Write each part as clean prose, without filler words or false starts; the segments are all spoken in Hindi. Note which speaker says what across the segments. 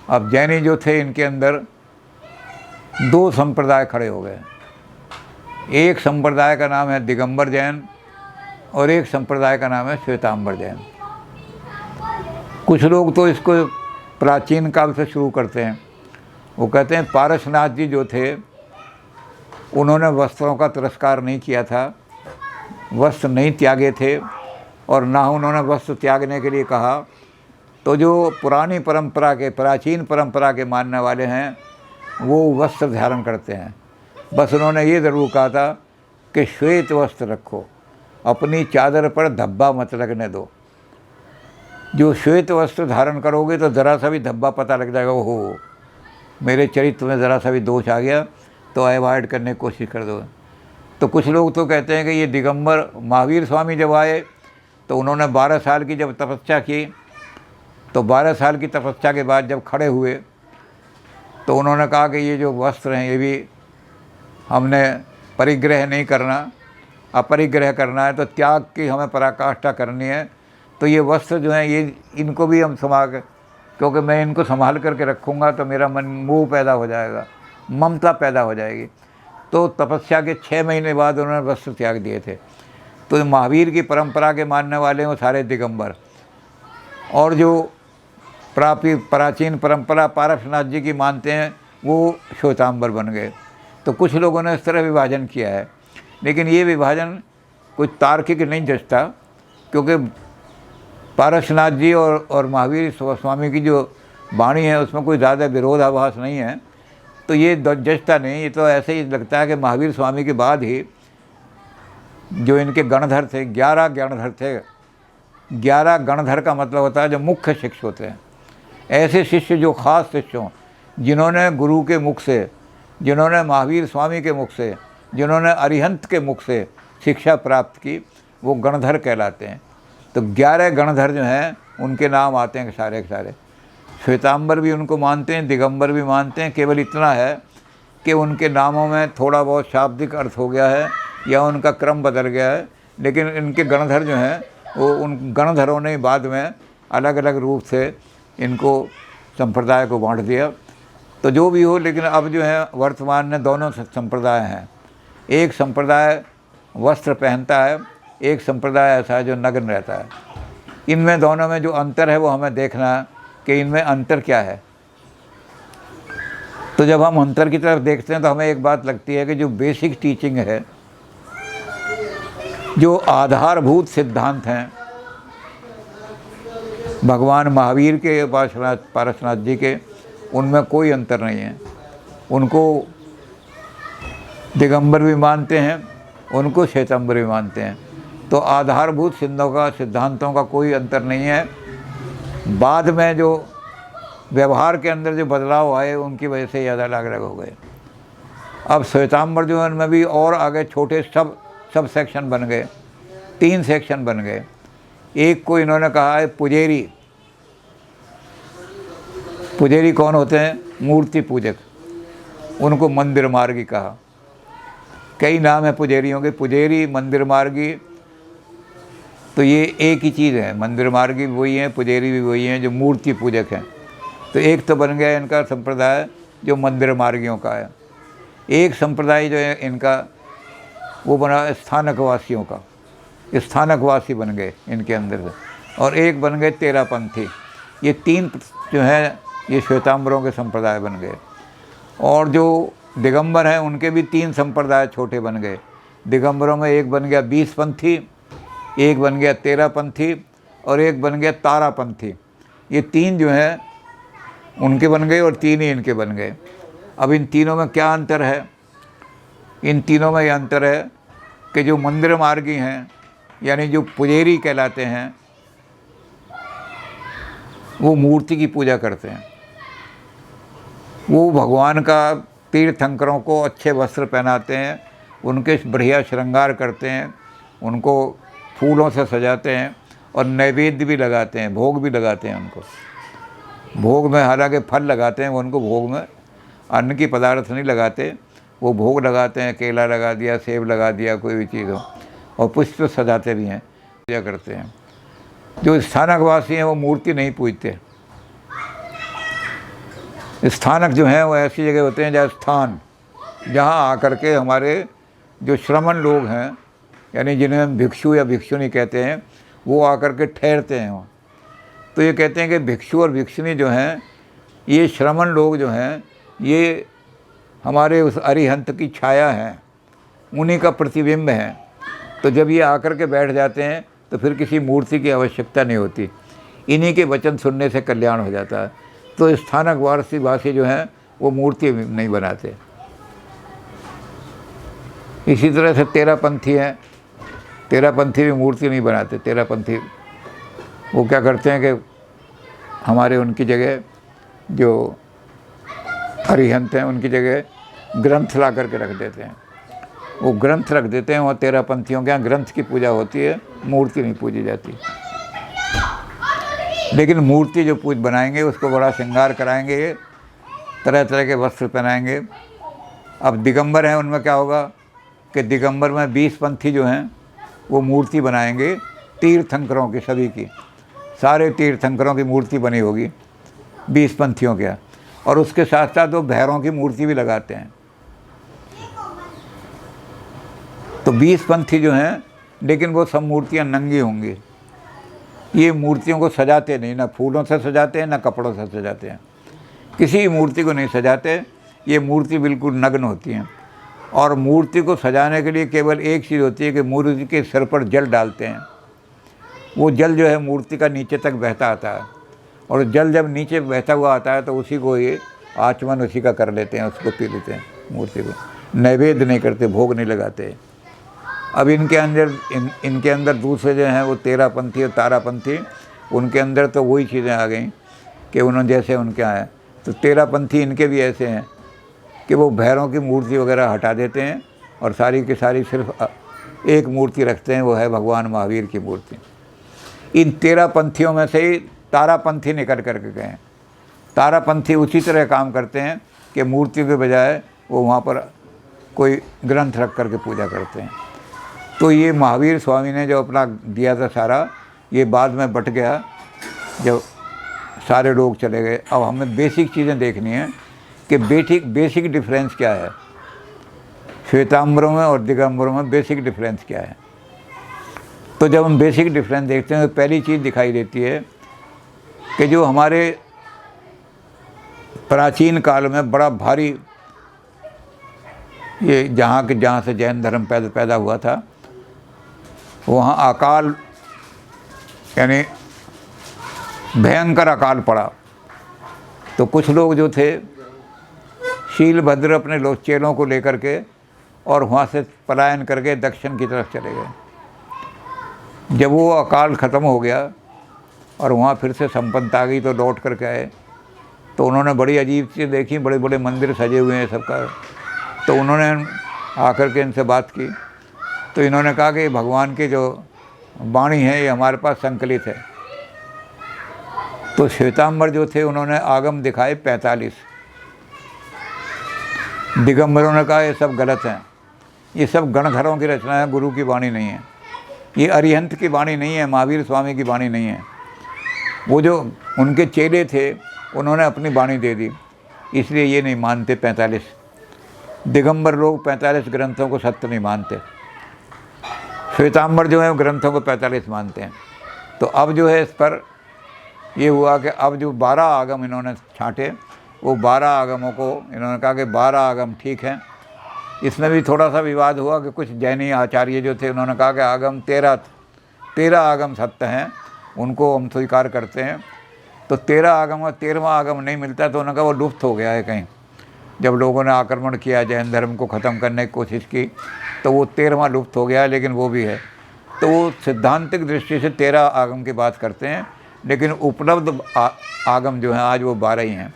Speaker 1: अब जैनी जो थे इनके अंदर दो संप्रदाय खड़े हो गए। एक संप्रदाय का नाम है दिगंबर जैन और एक संप्रदाय का नाम है श्वेतांबर जैन। कुछ लोग तो इसको प्राचीन काल से शुरू करते हैं। वो कहते हैं पारसनाथ जी जो थे उन्होंने वस्त्रों का तिरस्कार नहीं किया था, वस्त्र नहीं त्यागे थे और ना उन्होंने वस्त्र त्यागने के लिए कहा। तो जो पुरानी परंपरा के, प्राचीन परंपरा के मानने वाले हैं वो वस्त्र धारण करते हैं। बस उन्होंने ये ज़रूर कहा था कि श्वेत वस्त्र रखो, अपनी चादर पर धब्बा मत लगने दो। जो श्वेत वस्त्र धारण करोगे तो ज़रा सा भी धब्बा पता लग जाएगा, ओहो मेरे चरित्र में ज़रा सा भी दोष आ गया, तो अवॉइड करने की कोशिश कर दो। तो कुछ लोग तो कहते हैं कि ये दिगंबर महावीर स्वामी जब आए तो उन्होंने 12 साल की जब तपस्या की, तो 12 साल की तपस्या के बाद जब खड़े हुए तो उन्होंने कहा कि ये जो वस्त्र हैं ये भी हमने परिग्रह नहीं करना, अपरिग्रह करना है, तो त्याग की हमें पराकाष्ठा करनी है। तो ये वस्त्र जो हैं ये इनको भी हम संभाल, क्योंकि मैं इनको संभाल करके रखूँगा तो मेरा मन मोह पैदा हो जाएगा, ममता पैदा हो जाएगी। तो तपस्या के 6 महीने बाद उन्होंने वस्त्र त्याग दिए थे। तो महावीर की परंपरा के मानने वाले हैं वो सारे दिगंबर, और जो प्राचीन परंपरा पारसनाथ जी की मानते हैं वो श्वेतांबर बन गए। तो कुछ लोगों ने इस तरह विभाजन किया है, लेकिन ये विभाजन कुछ तार्किक नहीं जचता, क्योंकि पारसनाथ जी और महावीर स्वामी की जो वाणी है उसमें कोई ज़्यादा विरोधाभास नहीं है। तो ये जचता नहीं, ये तो ऐसे ही लगता है कि महावीर स्वामी के बाद ही जो इनके गणधर थे, 11 गणधर थे। 11 गणधर का मतलब होता है जो मुख्य शिष्य होते हैं, ऐसे शिष्य जो खास शिष्य हों, जिन्होंने गुरु के मुख से, जिन्होंने महावीर स्वामी के मुख से, जिन्होंने अरिहंत के मुख से शिक्षा प्राप्त की, वो गणधर कहलाते हैं। तो 11 गणधर जो हैं उनके नाम आते हैं सारे के सारे। श्वेतांबर भी उनको मानते हैं, दिगंबर भी मानते हैं। केवल इतना है कि उनके नामों में थोड़ा बहुत शाब्दिक अर्थ हो गया है या उनका क्रम बदल गया है, लेकिन इनके गणधर जो हैं वो उन गणधरों ने बाद में अलग अलग रूप से इनको संप्रदाय को बांट दिया। तो जो भी हो, लेकिन अब जो है वर्तमान में दोनों संप्रदाय हैं। एक संप्रदाय वस्त्र पहनता है, एक संप्रदाय ऐसा है जो नग्न रहता है। इनमें दोनों में जो अंतर है वो हमें देखना है कि इनमें अंतर क्या है। तो जब हम अंतर की तरफ देखते हैं तो हमें एक बात लगती है कि जो बेसिक टीचिंग है, जो आधारभूत सिद्धांत हैं भगवान महावीर के, पारसनाथ जी के, उनमें कोई अंतर नहीं है। उनको दिगंबर भी मानते हैं, उनको श्वेतांबर भी मानते हैं। तो आधारभूत सिद्धांतों का कोई अंतर नहीं है। बाद में जो व्यवहार के अंदर जो बदलाव आए उनकी वजह से ज़्यादा अलग अलग हो गए। अब श्वेतांबर जो है उनमें भी और आगे छोटे सब सेक्शन बन गए, 3 सेक्शन बन गए। एक को इन्होंने कहा है पुजेरी। पुजेरी कौन होते हैं? मूर्ति पूजक। उनको मंदिर मार्गी कहा। कई नाम है पुजेरियों के, पुजेरी, मंदिर मार्गी। तो ये एक ही चीज़ है, मंदिर मार्गी भी वही हैं, पुजेरी भी वही हैं जो मूर्ति पूजक हैं। तो एक तो बन गया इनका संप्रदाय जो मंदिर मार्गियों का है। एक संप्रदाय जो है इनका वो बना स्थानकवासियों का, स्थानकवासी बन गए इनके अंदर से। और एक बन गए तेरापंथी। ये 3 जो है ये श्वेतांबरों के संप्रदाय बन गए। और जो दिगंबर हैं उनके भी 3 संप्रदाय छोटे बन गए। दिगंबरों में एक बन गया 20पंथी, एक बन गया तेरापंथी और एक बन गया तारापंथी। ये 3 जो हैं उनके बन गए और 3 ही इनके बन गए। अब इन तीनों में क्या अंतर है? इन तीनों में ये अंतर है कि जो मंदिर मार्गी हैं, यानी जो पुजेरी कहलाते हैं, वो मूर्ति की पूजा करते हैं। वो भगवान का तीर्थंकरों को अच्छे वस्त्र पहनाते हैं, उनके बढ़िया श्रृंगार करते हैं, उनको फूलों से सजाते हैं और नैवेद्य भी लगाते हैं, भोग भी लगाते हैं। उनको भोग में हालांकि फल लगाते हैं, वो उनको भोग में अन्न की पदार्थ नहीं लगाते, वो भोग लगाते हैं। केला लगा दिया, सेब लगा दिया, कोई भी चीज़ हो, और पुष्प सजाते भी हैं, पूजा करते हैं। जो स्थानकवासी हैं वो मूर्ति नहीं पूजते, स्थानक जो हैं वो ऐसी जगह होते हैं जहाँ स्थान, जहाँ आकर के हमारे जो श्रमण लोग हैं, यानी जिन्हें हम भिक्षु या भिक्षुनी कहते हैं, वो आकर के ठहरते हैं वहाँ। तो ये कहते हैं कि भिक्षु और भिक्षुनी जो हैं, ये श्रमण लोग जो हैं, ये हमारे उस अरिहंत की छाया हैं, उन्हीं का प्रतिबिंब है। तो जब ये आकर के बैठ जाते हैं तो फिर किसी मूर्ति की आवश्यकता नहीं होती, इन्हीं के वचन सुनने से कल्याण हो जाता है। तो स्थानक वासी जो हैं वो मूर्ति नहीं बनाते। इसी तरह से तेरापंथी हैं, तेरापंथी भी मूर्ति नहीं बनाते। तेरापंथी वो क्या करते हैं कि हमारे उनकी जगह जो अरिहंत हैं उनकी जगह ग्रंथ ला करके रख देते हैं। वो ग्रंथ रख देते हैं, वहाँ तेरापंथियों के यहाँ ग्रंथ की पूजा होती है, मूर्ति नहीं पूजी जाती। लेकिन मूर्ति जो पूज बनाएंगे उसको बड़ा श्रृंगार कराएंगे, तरह तरह के वस्त्र पहनाएंगे। अब दिगंबर हैं, उनमें क्या होगा कि दिगंबर में 20 पंथी जो हैं वो मूर्ति बनाएंगे तीर्थंकरों की, सभी की, सारे तीर्थंकरों की मूर्ति बनी होगी 20 पंथियों के। और उसके साथ साथ वो भैरों की मूर्ति भी लगाते हैं। तो 20 पंथी जो हैं, लेकिन वो सब मूर्तियाँ नंगी होंगी। ये मूर्तियों को सजाते नहीं, ना फूलों से सजाते हैं ना कपड़ों से सजाते हैं, किसी मूर्ति को नहीं सजाते। ये मूर्ति बिल्कुल नग्न होती हैं। और मूर्ति को सजाने के लिए केवल एक चीज़ होती है कि मूर्ति के सिर पर जल डालते हैं। वो जल जो है मूर्ति का नीचे तक बहता आता है, और जल जब नीचे बहता हुआ आता है तो उसी को ये आचमन उसी का कर लेते हैं, उसको पी लेते हैं। मूर्ति को नैवेद्य नहीं करते, भोग नहीं लगाते। अब इनके अंदर दूसरे जो हैं वो तेरापंथी और तारापंथी, उनके अंदर तो वही चीज़ें आ गई कि उन्होंने जैसे उनके यहाँ है। तो तेरापंथी इनके भी ऐसे हैं कि वो भैरों की मूर्ति वगैरह हटा देते हैं और सारी की सारी सिर्फ एक मूर्ति रखते हैं, वो है भगवान महावीर की मूर्ति। इन तेरापंथियों में से ही तारापंथी निकल करके गए हैं। तारापंथी उसी तरह काम करते हैं कि मूर्ति के बजाय वो वहाँ पर कोई ग्रंथ रख करके पूजा करते हैं। तो ये महावीर स्वामी ने जो अपना दिया था सारा, ये बाद में बट गया जब सारे लोग चले गए। अब हमें बेसिक चीज़ें देखनी है कि बेसिक डिफरेंस क्या है श्वेतांबरों में और दिगंबरों में, बेसिक डिफरेंस क्या है। तो जब हम बेसिक डिफरेंस देखते हैं तो पहली चीज़ दिखाई देती है कि जो हमारे प्राचीन काल में बड़ा भारी, ये जहाँ से जैन धर्म पैदा हुआ था, वहाँ अकाल यानी भयंकर अकाल पड़ा। तो कुछ लोग जो थे शीलभद्र अपने लोग चेलों को लेकर के और वहाँ से पलायन करके दक्षिण की तरफ चले गए। जब वो अकाल ख़त्म हो गया और वहाँ फिर से संपन्नता आ गई तो लौट करके आए, तो उन्होंने बड़ी अजीब चीज़ देखी, बड़े बड़े मंदिर सजे हुए हैं सबका। तो उन्होंने आकर के इनसे बात की, तो इन्होंने कहा कि भगवान की जो वाणी है ये हमारे पास संकलित है। तो श्वेतांबर जो थे उन्होंने आगम दिखाए 45। दिगंबरों ने कहा ये सब गलत हैं, ये सब गणधरों की रचना है, गुरु की वाणी नहीं है, ये अरिहंत की वाणी नहीं है, महावीर स्वामी की वाणी नहीं है। वो जो उनके चेले थे उन्होंने अपनी वाणी दे दी, इसलिए ये नहीं मानते 45। दिगंबर लोग 45 ग्रंथों को सत्य नहीं मानते। श्वेतांबर जो है ग्रंथों को 45 मानते हैं। तो अब जो है इस पर ये हुआ कि अब जो 12 आगम इन्होंने छांटे, वो 12 आगमों को इन्होंने कहा कि 12 आगम ठीक हैं। इसमें भी थोड़ा सा विवाद हुआ कि कुछ जैनी आचार्य जो थे उन्होंने कहा कि आगम 13 आगम सत्य हैं, उनको हम स्वीकार करते हैं। तो 13 आगम और 13वां आगम नहीं मिलता, तो उन्होंने कहा वो लुप्त हो गया है कहीं। जब लोगों ने आक्रमण किया, जैन धर्म को ख़त्म करने की कोशिश की, तो वो 13वां लुप्त हो गया है, लेकिन वो भी है। तो वो सिद्धांतिक दृष्टि से 13 आगम की बात करते हैं, लेकिन उपलब्ध आगम जो हैं आज वो 12 ही हैं।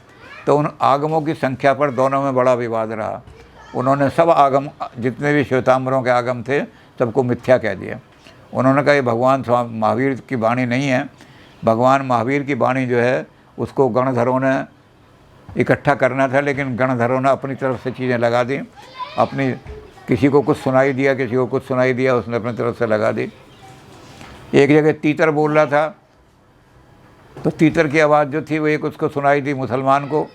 Speaker 1: तो उन आगमों की संख्या पर दोनों में बड़ा विवाद रहा। उन्होंने सब आगम, जितने भी श्वेतांबरों के आगम थे, सबको मिथ्या कह दिया। उन्होंने कहा ये भगवान महावीर की वाणी नहीं है। भगवान महावीर की वाणी जो है उसको गणधरों ने इकट्ठा करना था, लेकिन गणधरों ने अपनी तरफ से चीज़ें लगा दी, अपनी किसी को कुछ सुनाई दिया, किसी को कुछ सुनाई दिया, उसने अपनी तरफ से लगा दी। एक जगह तीतर बोल रहा था, तो तीतर की आवाज़ जो थी वो एक उसको सुनाई दी मुसलमान को,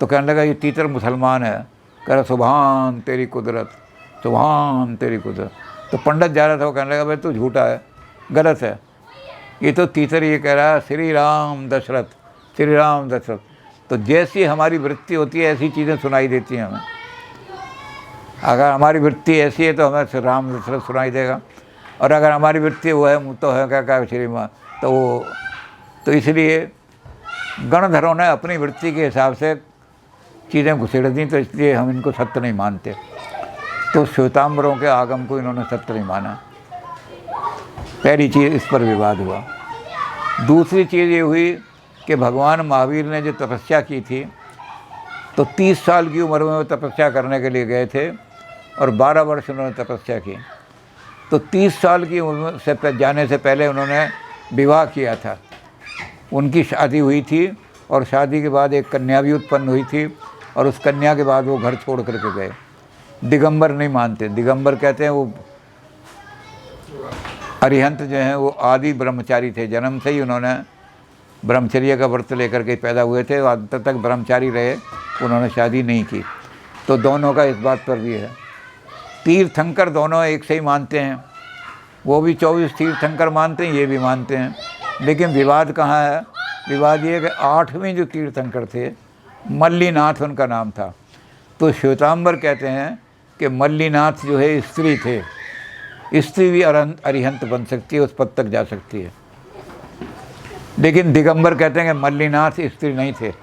Speaker 1: तो कहने लगा ये तीतर मुसलमान है। कह रहा सुभान तेरी कुदरत, सुभान तेरी कुदरत। तो पंडित जा रहा था, वो कहने लगा भाई तू झूठा है, गलत है, ये तो तीतर ये कह रहा है श्री राम दशरथ, श्री राम दशरथ। तो जैसी हमारी वृत्ति होती है ऐसी चीज़ें सुनाई देती हैं हमें। अगर हमारी वृत्ति ऐसी है तो हमें राम दशरथ सुनाई देगा, और अगर हमारी वृत्ति वो है तो है क्या श्री माँ, तो वो तो इसलिए गणधरों ने अपनी वृत्ति के हिसाब से चीज़ें घुसेड़ दी, तो इसलिए हम इनको सत्य नहीं मानते। तो श्वेतांबरों के आगम को इन्होंने सत्य नहीं माना। पहली चीज़, इस पर विवाद हुआ। दूसरी चीज़ ये हुई कि भगवान महावीर ने जो तपस्या की थी, तो 30 साल की उम्र में वो तपस्या करने के लिए गए थे और 12 वर्ष उन्होंने तपस्या की। तो 30 साल की उम्र से जाने से पहले उन्होंने विवाह किया था, उनकी शादी हुई थी, और शादी के बाद एक कन्या भी उत्पन्न हुई थी, और उस कन्या के बाद वो घर छोड़ करके गए। दिगंबर नहीं मानते, दिगंबर कहते हैं वो अरिहंत जो हैं वो आदि ब्रह्मचारी थे, जन्म से ही उन्होंने ब्रह्मचर्य का व्रत लेकर के पैदा हुए थे, अंत तक ब्रह्मचारी रहे, उन्होंने शादी नहीं की। तो दोनों का इस बात पर भी है। तीर्थंकर दोनों एक से ही मानते हैं, वो भी 24 तीर्थंकर मानते हैं, ये भी मानते हैं। लेकिन विवाद कहाँ है? विवाद ये है कि 8वें जो तीर्थंकर थे, मल्लीनाथ उनका नाम था। तो श्वेतांबर कहते हैं कि मल्लीनाथ जो है स्त्री थे, स्त्री भी अरिहंत बन सकती है, उस पद तक जा सकती है। लेकिन दिगंबर कहते हैं कि मल्लीनाथ स्त्री नहीं थे,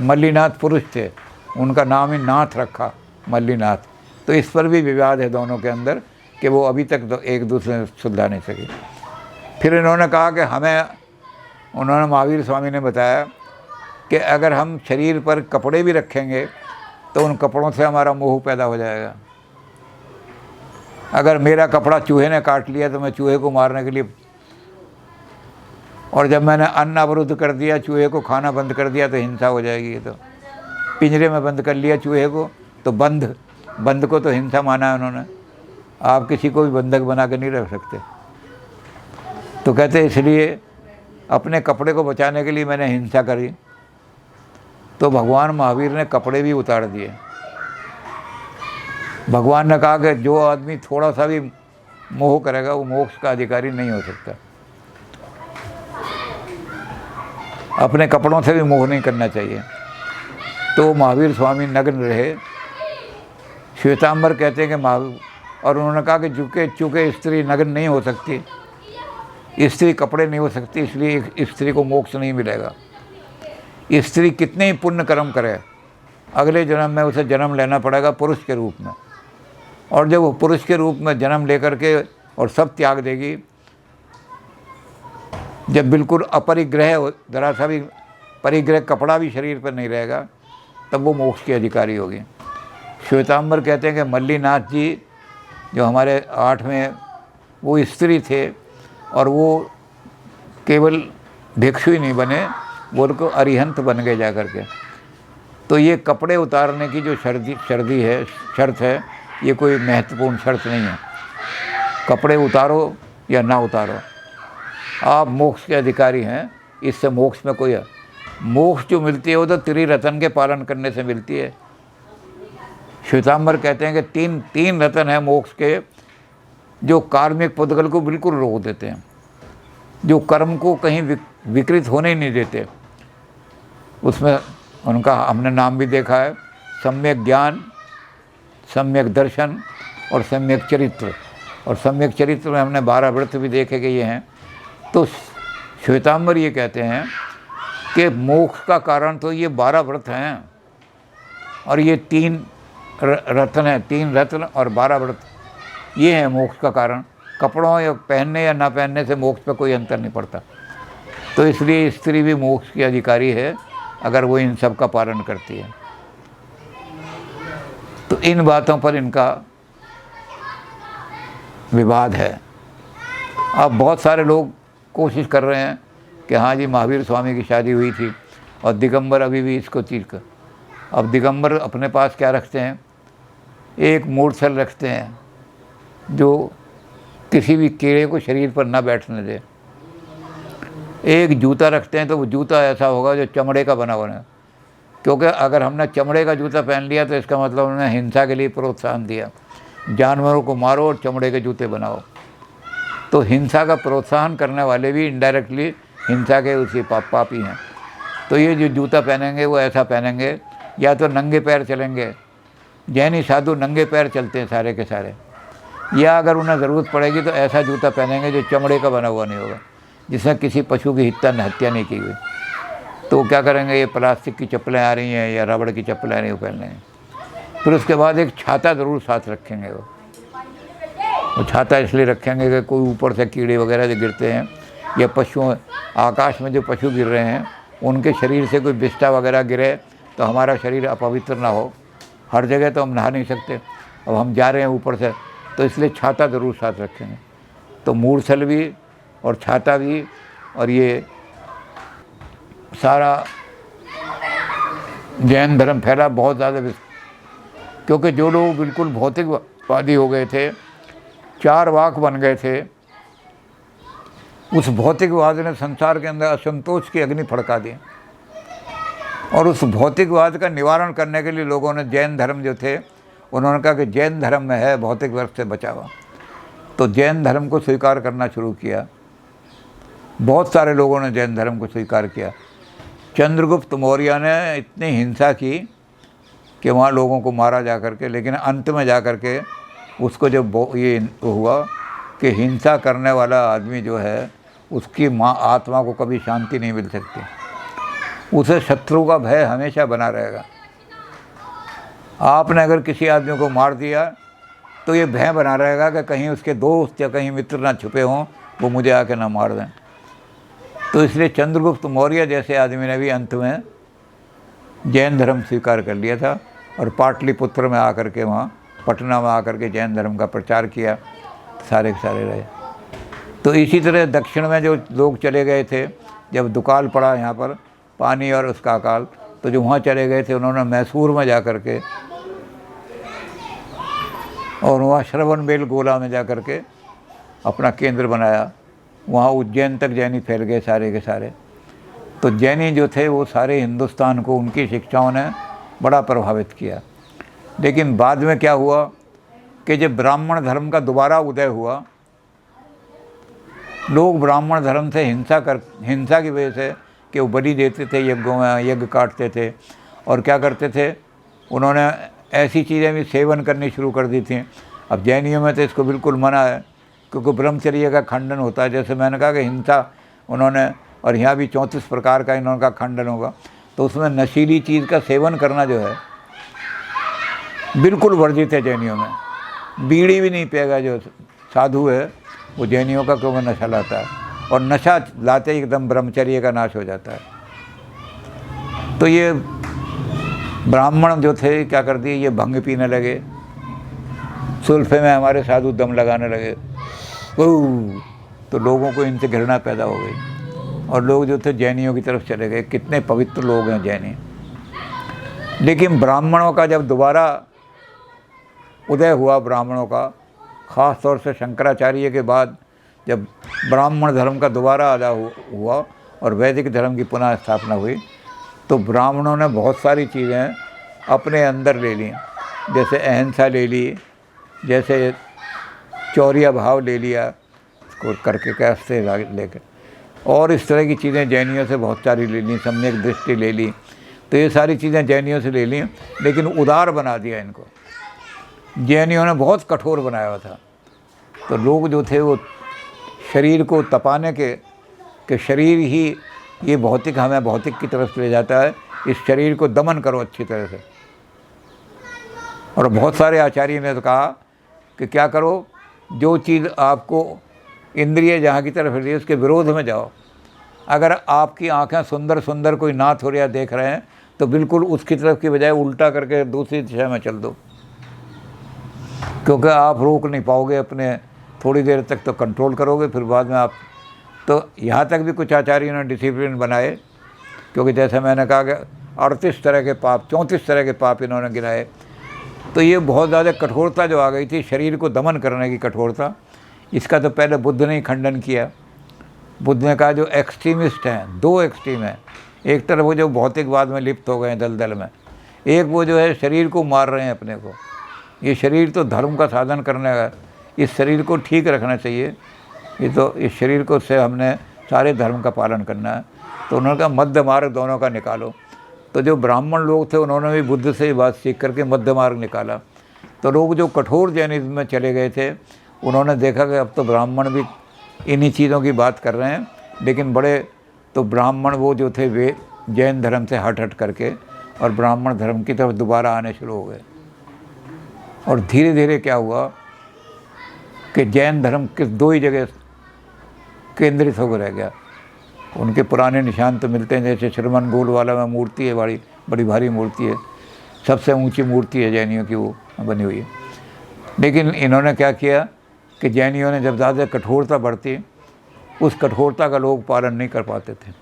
Speaker 1: मल्लीनाथ पुरुष थे, उनका नाम ही नाथ रखा, मल्लीनाथ। तो इस पर भी विवाद है दोनों के अंदर कि वो अभी तक एक दूसरे से सुलझा नहीं सके। फिर इन्होंने कहा कि उन्होंने महावीर स्वामी ने बताया कि अगर हम शरीर पर कपड़े भी रखेंगे तो उन कपड़ों से हमारा मोह पैदा हो जाएगा। अगर मेरा कपड़ा चूहे ने काट लिया तो मैं चूहे को मारने के लिए, और जब मैंने अन्न अवरुद्ध कर दिया, चूहे को खाना बंद कर दिया, तो हिंसा हो जाएगी। ये तो पिंजरे में बंद कर लिया चूहे को, तो बंद को तो हिंसा माना है उन्होंने। आप किसी को भी बंधक बना के नहीं रख सकते। तो कहते इसलिए अपने कपड़े को बचाने के लिए मैंने हिंसा करी। तो भगवान महावीर ने कपड़े भी उतार दिए। भगवान ने कहा कि जो आदमी थोड़ा सा भी मोह करेगा वो मोक्ष का अधिकारी नहीं हो सकता। अपने कपड़ों से भी मोह नहीं करना चाहिए। तो महावीर स्वामी नग्न रहे। श्वेतांबर कहते हैं कि महावीर, और उन्होंने कहा कि चूँकि स्त्री नग्न नहीं हो सकती, स्त्री कपड़े नहीं हो सकती, इसलिए स्त्री को मोक्ष नहीं मिलेगा। स्त्री कितने ही पुण्य कर्म करे, अगले जन्म में उसे जन्म लेना पड़ेगा पुरुष के रूप में। और जब वो पुरुष के रूप में जन्म लेकर के और सब त्याग देगी, जब बिल्कुल अपरिग्रह हो, जरा सा भी परिग्रह कपड़ा भी शरीर पर नहीं रहेगा, तब वो मोक्ष की अधिकारी होगी। श्वेतांबर कहते हैं कि मल्लीनाथ जी जो हमारे 8वें, वो स्त्री थे, और वो केवल भिक्षु ही नहीं बने, वो उनको अरिहंत बन गए जा कर के। तो ये कपड़े उतारने की जो शर्त है, ये कोई महत्वपूर्ण शर्त नहीं है। कपड़े उतारो या ना उतारो, आप मोक्ष के अधिकारी हैं। इससे मोक्ष में कोई है, मोक्ष जो मिलती है वो तो त्रिरत्न के पालन करने से मिलती है। श्वेतांबर कहते हैं कि तीन रत्न है मोक्ष के, जो कार्मिक पुद्गल को बिल्कुल रोक देते हैं, जो कर्म को कहीं विकृत होने ही नहीं देते। उसमें उनका हमने नाम भी देखा है, सम्यक ज्ञान, सम्यक दर्शन और सम्यक चरित्र। और सम्यक चरित्र में हमने 12 व्रत भी देखे गए हैं। तो श्वेतांबर ये कहते हैं कि मोक्ष का कारण तो ये 12 व्रत हैं, और ये 3 रत्न हैं, 3 रत्न और 12 व्रत, ये है मोक्ष का कारण। कपड़ों या पहनने या ना पहनने से मोक्ष पे कोई अंतर नहीं पड़ता। तो इसलिए स्त्री भी मोक्ष की अधिकारी है अगर वो इन सब का पालन करती है। तो इन बातों पर इनका विवाद है। अब बहुत सारे लोग कोशिश कर रहे हैं कि हाँ जी महावीर स्वामी की शादी हुई थी और दिगंबर अभी भी इसको चीर कर। अब दिगंबर अपने पास क्या रखते हैं, एक मूर्छल रखते हैं जो किसी भी कीड़े को शरीर पर ना बैठने दे। एक जूता रखते हैं तो वो जूता ऐसा होगा जो चमड़े का बना है। क्योंकि अगर हमने चमड़े का जूता पहन लिया तो इसका मतलब उन्होंने हिंसा के लिए प्रोत्साहन दिया, जानवरों को मारो और चमड़े के जूते बनाओ। तो हिंसा का प्रोत्साहन करने वाले भी इनडायरेक्टली हिंसा के उसी पापी हैं। तो ये जो जूता पहनेंगे वो ऐसा पहनेंगे, या तो नंगे पैर चलेंगे, जैनी साधु नंगे पैर चलते हैं सारे के सारे, या अगर उन्हें ज़रूरत पड़ेगी तो ऐसा जूता पहनेंगे जो चमड़े का बना हुआ नहीं होगा, जिसमें किसी पशु की हत्या नहीं की हुई। तो क्या करेंगे, ये प्लास्टिक की चप्पलें आ रही हैं या रबड़ की चप्पलें आ रही हैं वो पहन लेंगे। फिर उसके बाद एक छाता ज़रूर साथ रखेंगे। वो छाता इसलिए रखेंगे कि कोई ऊपर से कीड़े वगैरह जो गिरते हैं या पशुओं, आकाश में जो पशु गिर रहे हैं उनके शरीर से कोई बिष्टा वगैरह गिरे तो हमारा शरीर अपवित्र ना हो। हर जगह तो हम नहा नहीं सकते, अब हम जा रहे हैं ऊपर से, तो इसलिए छाता ज़रूर साथ रखेंगे। तो मूर्छल भी और छाता भी और ये सारा जैन धर्म फैला बहुत ज़्यादा, क्योंकि जो लोग बिल्कुल भौतिकवादी हो गए थे, चार वाक बन गए थे, उस भौतिकवाद ने संसार के अंदर असंतोष की अग्नि भड़का दी। और उस भौतिकवाद का निवारण करने के लिए लोगों ने जैन धर्म जो थे उन्होंने कहा कि जैन धर्म में है भौतिक वर्ग से बचावा। तो जैन धर्म को स्वीकार करना शुरू किया, बहुत सारे लोगों ने जैन धर्म को स्वीकार किया। चंद्रगुप्त मौर्य ने इतनी हिंसा की कि वहाँ लोगों को मारा जा कर के, लेकिन अंत में जा कर के उसको जब ये हुआ कि हिंसा करने वाला आदमी जो है उसकी आत्मा को कभी शांति नहीं मिल सकती, उसे शत्रु का भय हमेशा बना रहेगा। आपने अगर किसी आदमी को मार दिया तो ये भय बना रहेगा कि कहीं उसके दोस्त या कहीं मित्र ना छुपे हों, वो मुझे आके ना मार दें। तो इसलिए चंद्रगुप्त मौर्य जैसे आदमी ने भी अंत में जैन धर्म स्वीकार कर लिया था और पाटलिपुत्र में आकर के, वहाँ पटना में आकर के जैन धर्म का प्रचार किया, सारे के सारे रहे। तो इसी तरह दक्षिण में जो लोग चले गए थे, जब दुकाल पड़ा यहाँ पर पानी और उसका अकाल, तो जो वहाँ चले गए थे उन्होंने मैसूर में जा कर के और वहाँ श्रवणबेल गोला में जा कर के अपना केंद्र बनाया। वहाँ उज्जैन तक जैनी फैल गए सारे के सारे। तो जैनी जो थे वो सारे हिंदुस्तान को उनकी शिक्षाओं ने बड़ा प्रभावित किया। लेकिन बाद में क्या हुआ कि जब ब्राह्मण धर्म का दोबारा उदय हुआ, लोग ब्राह्मण धर्म से हिंसा की वजह से कि वो बलि देते थे, यज्ञों में यज्ञ काटते थे और क्या करते थे, उन्होंने ऐसी चीज़ें भी सेवन करनी शुरू कर दी थी। अब जैनियों में तो इसको बिल्कुल मना है, क्योंकि ब्रह्मचर्य का खंडन होता है। जैसे मैंने कहा कि हिंसा उन्होंने, और यहाँ भी 34 प्रकार का इन्होंने का खंडन होगा, तो उसमें नशीली चीज़ का सेवन करना जो है बिल्कुल वर्जित है जैनियों में। बीड़ी भी नहीं पिएगा जो साधु है वो जैनियों का, क्योंकि नशा लाता है और नशा लाते ही एकदम ब्रह्मचर्य का नाश हो जाता है। तो ये ब्राह्मण जो थे क्या कर दिए, ये भंग पीने लगे, सुल्फे में हमारे साधु दम लगाने लगे, तो लोगों को इनसे घृणा पैदा हो गई और लोग जो थे जैनियों की तरफ चले गए। कितने पवित्र लोग हैं जैनी। लेकिन ब्राह्मणों का जब दोबारा उदय हुआ, ब्राह्मणों का ख़ास तौर से शंकराचार्य के बाद जब ब्राह्मण धर्म का दोबारा आदय हुआ और वैदिक धर्म की पुनः स्थापना हुई, तो ब्राह्मणों ने बहुत सारी चीज़ें अपने अंदर ले ली। जैसे अहिंसा ले ली, जैसे चौर्य भाव ले लिया, उसको करके कैसे लेकर, और इस तरह की चीज़ें जैनियों से बहुत सारी ले ली, सम्यक दृष्टि ले ली। तो ये सारी चीज़ें जैनियों से ले ली, लेकिन उदार बना दिया इनको। जैनियों ने बहुत कठोर बनाया हुआ था। तो लोग जो थे वो शरीर को तपाने के शरीर ही ये भौतिक, हमें भौतिक की तरफ ले जाता है, इस शरीर को दमन करो अच्छी तरह से। और बहुत सारे आचार्य ने तो कहा कि क्या करो, जो चीज़ आपको इंद्रिय जहाँ की तरफ है उसके विरोध में जाओ। अगर आपकी आंखें सुंदर सुंदर कोई नाथ हो रहा देख रहे हैं तो बिल्कुल उसकी तरफ की बजाय उल्टा करके दूसरी दिशा में चल दो, क्योंकि आप रोक नहीं पाओगे अपने, थोड़ी देर तक तो कंट्रोल करोगे, फिर बाद में आप, तो यहाँ तक भी कुछ आचार्यों ने डिसिप्लिन बनाए। क्योंकि जैसे मैंने कहा कि 38 तरह के पाप, 34 तरह के पाप इन्होंने गिनाए। तो ये बहुत ज़्यादा कठोरता जो आ गई थी, शरीर को दमन करने की कठोरता, इसका तो पहले बुद्ध ने ही खंडन किया। बुद्ध ने कहा जो एक्सट्रीमिस्ट हैं, दो एक्सट्रीम हैं, एक तरफ वो जो भौतिकवाद में लिप्त हो गए हैं दलदल में, एक वो जो है शरीर को मार रहे हैं अपने को। ये शरीर तो धर्म का साधन करने का, इस शरीर को ठीक रखना चाहिए, ये तो इस शरीर को से हमने सारे धर्म का पालन करना है। तो उन्होंने कहा मध्य मार्ग दोनों का निकालो। तो जो ब्राह्मण लोग थे उन्होंने भी बुद्ध से ये बात सीख करके मध्य मार्ग निकाला। तो लोग जो कठोर जैनिज्म में चले गए थे उन्होंने देखा कि अब तो ब्राह्मण भी इन्हीं चीज़ों की बात कर रहे हैं, लेकिन बड़े तो ब्राह्मण वो जो थे वे जैन धर्म से हट करके और ब्राह्मण धर्म की तरफ दोबारा आने शुरू हो गए। और धीरे धीरे क्या हुआ कि जैन धर्म किस दो ही जगह केंद्रित होकर रह गया। उनके पुराने निशान तो मिलते हैं, जैसे श्रवण गोलवाला में मूर्ति है, बड़ी भारी मूर्ति है, सबसे ऊंची मूर्ति है जैनियों की, वो बनी हुई है। लेकिन इन्होंने क्या किया कि जैनियों ने जब ज़्यादा कठोरता बढ़ती, उस कठोरता का लोग पालन नहीं कर पाते थे,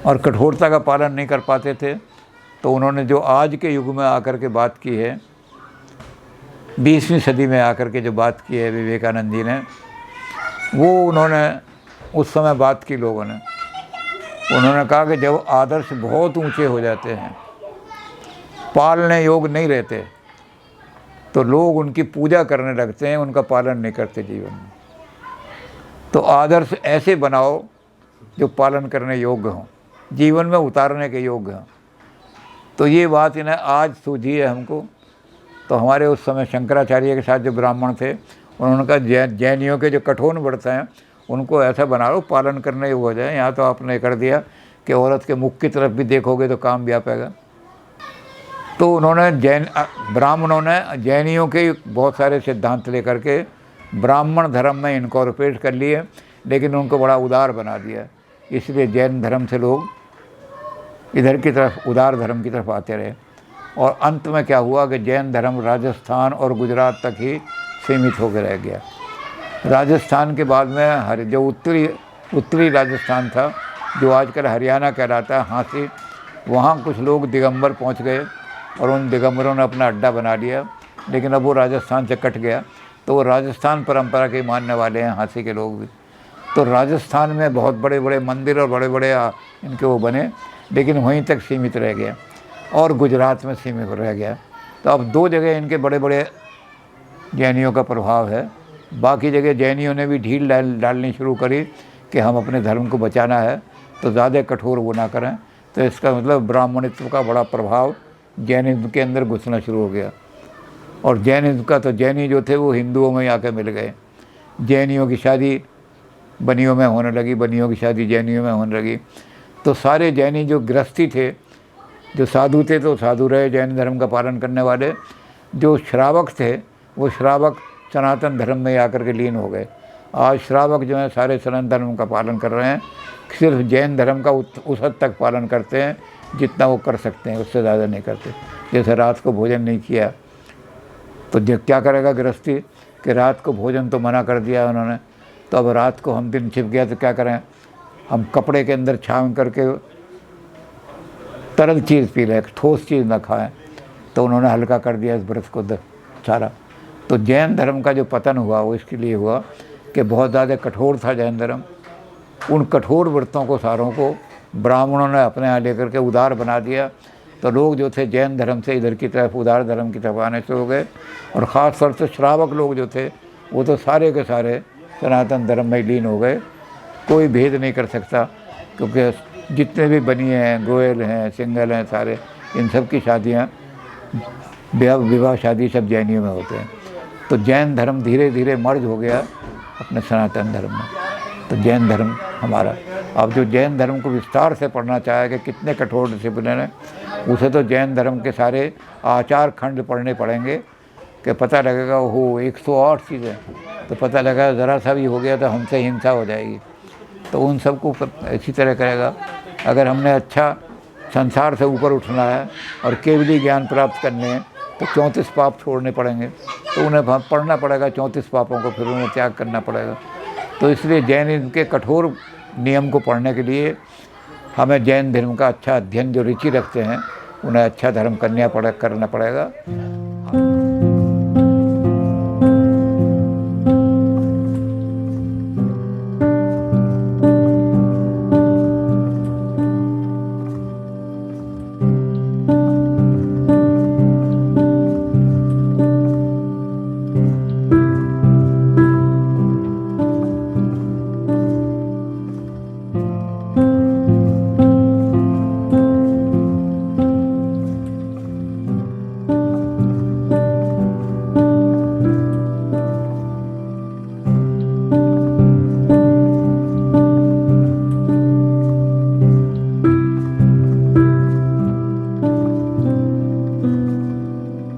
Speaker 1: और कठोरता का पालन नहीं कर पाते थे तो उन्होंने जो आज के युग में आकर के बात की है, 20वीं सदी में आकर के जो बात की है विवेकानंद जी ने, वो उन्होंने उस समय बात की लोगों ने। उन्होंने कहा कि जब आदर्श बहुत ऊंचे हो जाते हैं, पालने योग नहीं रहते, तो लोग उनकी पूजा करने लगते हैं, उनका पालन नहीं करते जीवन में। तो आदर्श ऐसे बनाओ जो पालन करने योग्य हों, जीवन में उतारने के योग्य हों। तो ये बात इन्हें आज सूझी है हमको। तो हमारे उस समय शंकराचार्य के साथ जो ब्राह्मण थे उन्होंने कहा जैनियों के जो कठोर व्रत हैं उनको ऐसा बना लो पालन करने योग्य हो जाए। यहाँ तो आपने कर दिया कि औरत के मुख की तरफ भी देखोगे तो काम व्यापेगा। तो उन्होंने ब्राह्मणों ने जैनियों के बहुत सारे सिद्धांत लेकर के ब्राह्मण धर्म में इनकॉर्पोरेट कर लिए, लेकिन उनको बड़ा उदार बना दिया। इसलिए जैन धर्म से लोग इधर की तरफ उदार धर्म की तरफ आते रहे, और अंत में क्या हुआ कि जैन धर्म राजस्थान और गुजरात तक ही सीमित होकर रह गया। राजस्थान के बाद में जो उत्तरी राजस्थान था, जो आजकल हरियाणा कहलाता है, हाँसी, वहाँ कुछ लोग दिगंबर पहुँच गए और उन दिगंबरों ने अपना अड्डा बना लिया। लेकिन अब वो राजस्थान से कट गया, तो वो राजस्थान परंपरा के मानने वाले हैं हाँसी के लोग भी। तो राजस्थान में बहुत बड़े बड़े मंदिर और बड़े बड़े इनके वो बने, लेकिन वहीं तक सीमित रह गया, और गुजरात में सीमित रह गया। तो अब 2 जगह इनके बड़े बड़े जैनियों का प्रभाव है। बाकी जगह जैनियों ने भी ढील डालनी शुरू करी कि हम अपने धर्म को बचाना है, तो ज़्यादा कठोर वो ना करें। तो इसका मतलब ब्राह्मणत्व का बड़ा प्रभाव जैनिज्म के अंदर घुसना शुरू हो गया। और जैनिज्म का तो जैनी जो थे वो हिंदुओं में आके मिल गए। जैनियों की शादी बनियों में होने लगी, बनियों की शादी जैनियों में होने लगी। तो सारे जैनी जो गृहस्थी थे, जो साधु थे तो साधु रहे, जैन धर्म का पालन करने वाले। जो श्रावक थे वो श्रावक सनातन धर्म में आकर के लीन हो गए। आज श्रावक जो हैं सारे सनातन धर्म का पालन कर रहे हैं, सिर्फ जैन धर्म का उस हद तक पालन करते हैं जितना वो कर सकते हैं, उससे ज़्यादा नहीं करते। जैसे रात को भोजन नहीं किया तो क्या करेगा गृहस्थी, कि रात को भोजन तो मना कर दिया उन्होंने, तो अब रात को हम दिन छिप गया तो क्या करें, हम कपड़े के अंदर छाँव करके तरल चीज़ पी लें, ठोस चीज़ ना खाएं। तो उन्होंने हल्का कर दिया इस व्रत को सारा। तो जैन धर्म का जो पतन हुआ वो इसके लिए हुआ कि बहुत ज़्यादा कठोर था जैन धर्म। उन कठोर व्रतों को सारों को ब्राह्मणों ने अपने यहाँ लेकर के उदार बना दिया। तो लोग जो थे जैन धर्म से इधर की तरफ उदार धर्म की तरफ आने शुरू हो गए। और ख़ास तौर से श्रावक लोग जो थे वो तो सारे के सारे सनातन धर्म में लीन हो गए। कोई भेद नहीं कर सकता, क्योंकि जितने भी बनिए हैं, गोयल हैं, सिंगल हैं, सारे इन सब की शादियाँ, विवाह शादी सब जैनियों में होते हैं। तो जैन धर्म धीरे धीरे मर्ज हो गया अपने सनातन धर्म में। तो जैन धर्म हमारा, अब जो जैन धर्म को विस्तार से पढ़ना चाहे कि कितने कठोर डिसिप्लिन है, उसे तो जैन धर्म के सारे आचार खंड पढ़ने पड़ेंगे कि पता लगेगा हो 108 चीज़ें, तो पता लगा ज़रा सा भी हो गया तो हमसे हिंसा हो जाएगी। तो उन सबको इसी तरह करेगा। अगर हमने अच्छा संसार से ऊपर उठना है और केवली ज्ञान प्राप्त करने हैं तो 34 पाप छोड़ने पड़ेंगे, तो उन्हें पढ़ना पड़ेगा 34 पापों को, फिर उन्हें त्याग करना पड़ेगा। तो इसलिए जैनिज्म के कठोर नियम को पढ़ने के लिए हमें जैन धर्म का अच्छा अध्ययन, जो रुचि रखते हैं उन्हें अच्छा धर्म करना पड़ेगा।